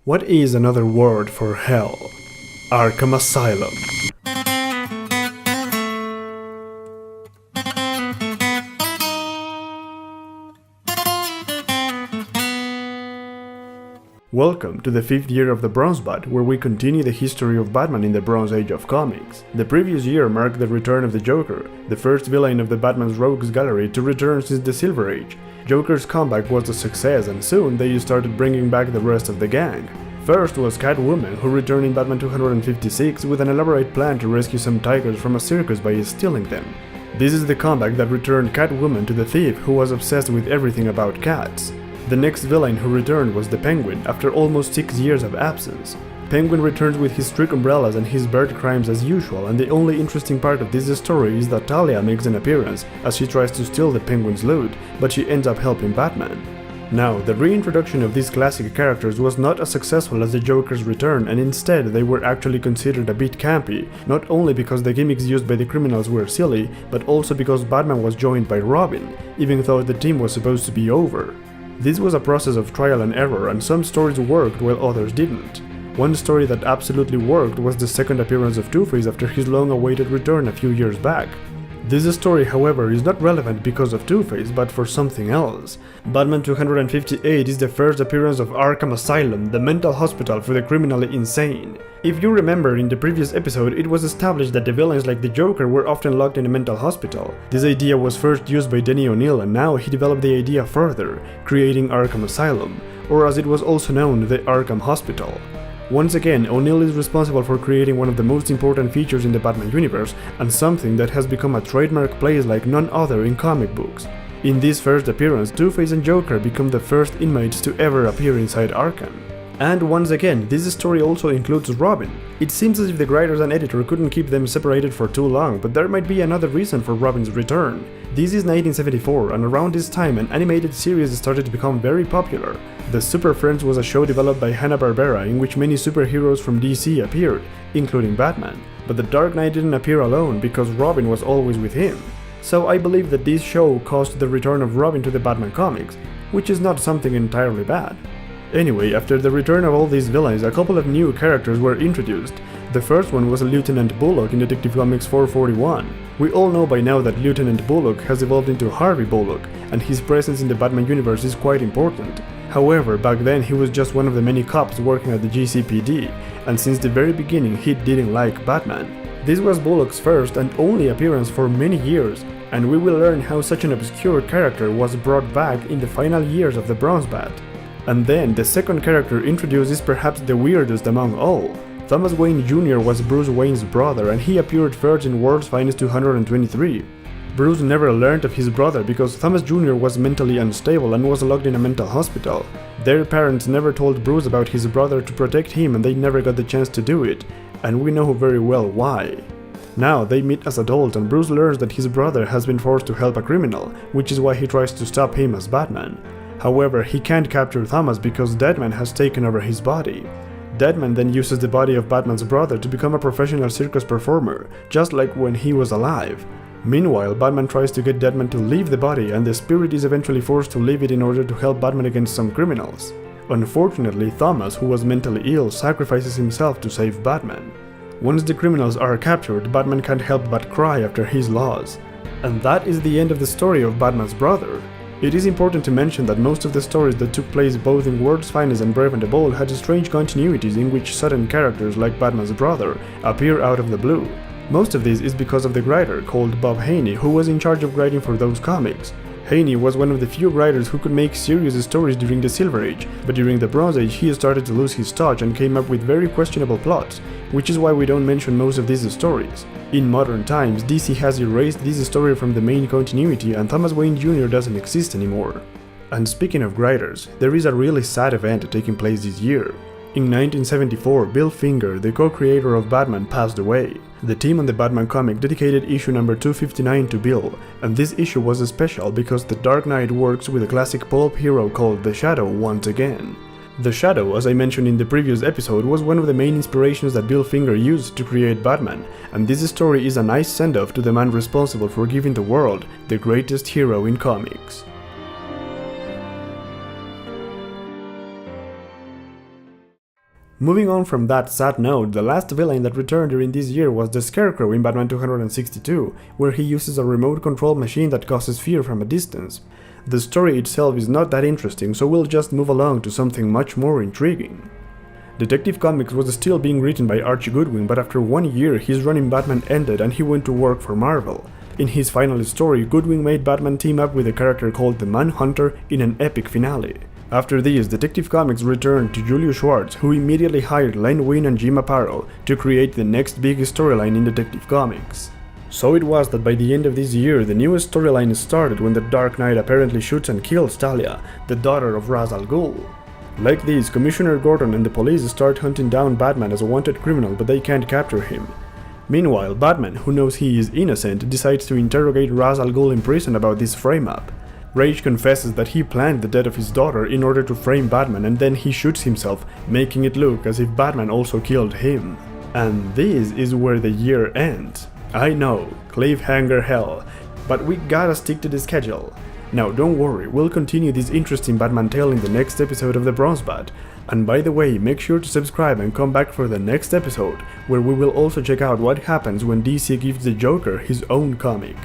What is another word for hell? Arkham Asylum. Welcome to the 5th year of the Bronze Bat, where we continue the history of Batman in the Bronze Age of comics. The previous year marked the return of the Joker, the first villain of the Batman's Rogues Gallery to return since the Silver Age. Joker's comeback was a success, and soon they started bringing back the rest of the gang. First was Catwoman, who returned in Batman 256 with an elaborate plan to rescue some tigers from a circus by stealing them. This is the comeback that returned Catwoman to the Thief, who was obsessed with everything about cats. The next villain who returned was the Penguin, after almost 6 years of absence. Penguin returns with his trick umbrellas and his bird crimes as usual, and the only interesting part of this story is that Talia makes an appearance, as she tries to steal the Penguin's loot, but she ends up helping Batman. Now, the reintroduction of these classic characters was not as successful as the Joker's return, and instead they were actually considered a bit campy, not only because the gimmicks used by the criminals were silly, but also because Batman was joined by Robin, even though the team was supposed to be over. This was a process of trial and error, and some stories worked while others didn't. One story that absolutely worked was the second appearance of Two-Face after his long-awaited return a few years back. This story, however, is not relevant because of Two-Face, but for something else. Batman 258 is the first appearance of Arkham Asylum, the mental hospital for the criminally insane. If you remember, in the previous episode, it was established that the villains like the Joker were often locked in a mental hospital. This idea was first used by Denny O'Neil, and now he developed the idea further, creating Arkham Asylum, or as it was also known, the Arkham Hospital. Once again, O'Neil is responsible for creating one of the most important features in the Batman universe, and something that has become a trademark place like none other in comic books. In this first appearance, Two-Face and Joker become the first inmates to ever appear inside Arkham. And once again, this story also includes Robin. It seems as if the writers and editor couldn't keep them separated for too long, but there might be another reason for Robin's return. This is 1974, and around this time an animated series started to become very popular. The Super Friends was a show developed by Hanna-Barbera in which many superheroes from DC appeared, including Batman. But the Dark Knight didn't appear alone because Robin was always with him. So I believe that this show caused the return of Robin to the Batman comics, which is not something entirely bad. Anyway, after the return of all these villains, a couple of new characters were introduced. The first one was Lieutenant Bullock in Detective Comics 441. We all know by now that Lieutenant Bullock has evolved into Harvey Bullock, and his presence in the Batman universe is quite important. However, back then he was just one of the many cops working at the GCPD, and since the very beginning he didn't like Batman. This was Bullock's first and only appearance for many years, and we will learn how such an obscure character was brought back in the final years of the Bronze Bat. And then, the second character introduced is perhaps the weirdest among all. Thomas Wayne Jr. was Bruce Wayne's brother, and he appeared first in World's Finest 223. Bruce never learned of his brother because Thomas Jr. was mentally unstable and was locked in a mental hospital. Their parents never told Bruce about his brother to protect him, and they never got the chance to do it, and we know very well why. Now they meet as adults, and Bruce learns that his brother has been forced to help a criminal, which is why he tries to stop him as Batman. However, he can't capture Thomas because Deadman has taken over his body. Deadman then uses the body of Batman's brother to become a professional circus performer, just like when he was alive. Meanwhile, Batman tries to get Deadman to leave the body, and the spirit is eventually forced to leave it in order to help Batman against some criminals. Unfortunately, Thomas, who was mentally ill, sacrifices himself to save Batman. Once the criminals are captured, Batman can't help but cry after his loss. And that is the end of the story of Batman's brother. It is important to mention that most of the stories that took place both in World's Finest and Brave and the Bold had strange continuities in which sudden characters like Batman's brother appear out of the blue. Most of this is because of the writer called Bob Haney, who was in charge of writing for those comics. Haney was one of the few writers who could make serious stories during the Silver Age, but during the Bronze Age he started to lose his touch and came up with very questionable plots, which is why we don't mention most of these stories. In modern times, DC has erased this story from the main continuity, and Thomas Wayne Jr. doesn't exist anymore. And speaking of writers, there is a really sad event taking place this year. In 1974, Bill Finger, the co-creator of Batman, passed away. The team on the Batman comic dedicated issue number 259 to Bill, and this issue was special because the Dark Knight works with a classic pulp hero called the Shadow once again. The Shadow, as I mentioned in the previous episode, was one of the main inspirations that Bill Finger used to create Batman, and this story is a nice send-off to the man responsible for giving the world the greatest hero in comics. Moving on from that sad note, the last villain that returned during this year was the Scarecrow in Batman 262, where he uses a remote control machine that causes fear from a distance. The story itself is not that interesting, so we'll just move along to something much more intriguing. Detective Comics was still being written by Archie Goodwin, but after 1 year his run in Batman ended and he went to work for Marvel. In his final story, Goodwin made Batman team up with a character called the Manhunter in an epic finale. After this, Detective Comics returned to Julius Schwartz, who immediately hired Len Wein and Jim Aparo to create the next big storyline in Detective Comics. So it was that by the end of this year, the newest storyline started when the Dark Knight apparently shoots and kills Talia, the daughter of Ra's al Ghul. Like this, Commissioner Gordon and the police start hunting down Batman as a wanted criminal, but they can't capture him. Meanwhile, Batman, who knows he is innocent, decides to interrogate Ra's al Ghul in prison about this frame-up. Rage confesses that he planned the death of his daughter in order to frame Batman, and then he shoots himself, making it look as if Batman also killed him. And this is where the year ends. I know, cliffhanger hell, but we gotta stick to the schedule. Now don't worry, we'll continue this interesting Batman tale in the next episode of the Bronze Bat. And by the way, make sure to subscribe and come back for the next episode, where we will also check out what happens when DC gives the Joker his own comic.